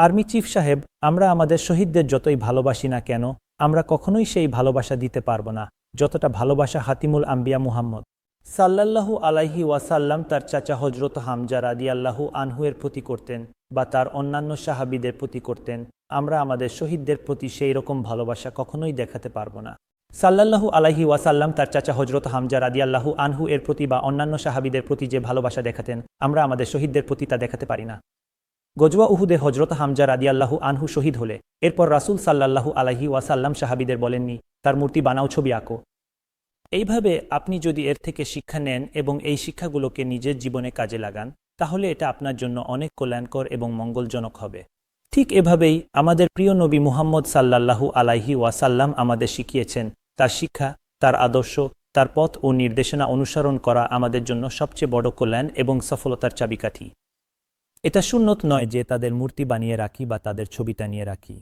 Army chief সাহেব, আমরা আমাদের শহীদদের যতই ভালোবাসি না কেন, আমরা কখনোই সেই ভালোবাসা দিতে পারব না যতটা ভালোবাসা হাতিমুল আম্বিয়া মুহাম্মদ সাল্লাল্লাহু আলাইহি ওয়াসাল্লাম তার চাচা হজরত হামজা রাদিয়াল্লাহু আনহুয়ের প্রতি করতেন বা তার অন্যান্য সাহাবীদের প্রতি করতেন। আমরা আমাদের শহীদদের প্রতি সেই রকম ভালোবাসা কখনোই দেখাতে পারব না। সাল্লাল্লাহু আলাইহি ওয়াসাল্লাম তার চাচা হজরত হামজা রাদিয়াল্লাহু আনহু এর প্রতি বা অন্যান্য সাহাবীদের প্রতি যে ভালোবাসা দেখাতেন, আমরা আমাদের শহীদদের প্রতি তা দেখাতে পারি না। গজওয়া উহুদে হজরত হামজা রাদিয়াল্লাহু আনহু শহীদ হলে এরপর রাসূল সাল্লাল্লাহু আলাইহি ওয়াসাল্লাম সাহাবীদের বলেননি, তার মূর্তি বানাও, ছবি আঁকো। এইভাবে আপনি যদি এর থেকে শিক্ষা নেন এবং এই শিক্ষাগুলোকে নিজের জীবনে কাজে লাগান, তাহলে এটা আপনার জন্য অনেক কল্যাণকর এবং মঙ্গলজনক হবে। ঠিক এভাবেই আমাদের প্রিয় নবী মুহাম্মদ সাল্লাল্লাহু আলাইহি ওয়াসাল্লাম আমাদের শিখিয়েছেন। তার শিক্ষা, তার আদর্শ, তার পথ ও নির্দেশনা অনুসরণ করা আমাদের জন্য সবচেয়ে বড় কল্যাণ এবং সফলতার চাবিকাঠি। এটা সুন্নত নয় যে তাদের মূর্তি বানিয়ে রাখি বা তাদের ছবি টানিয়ে রাখি।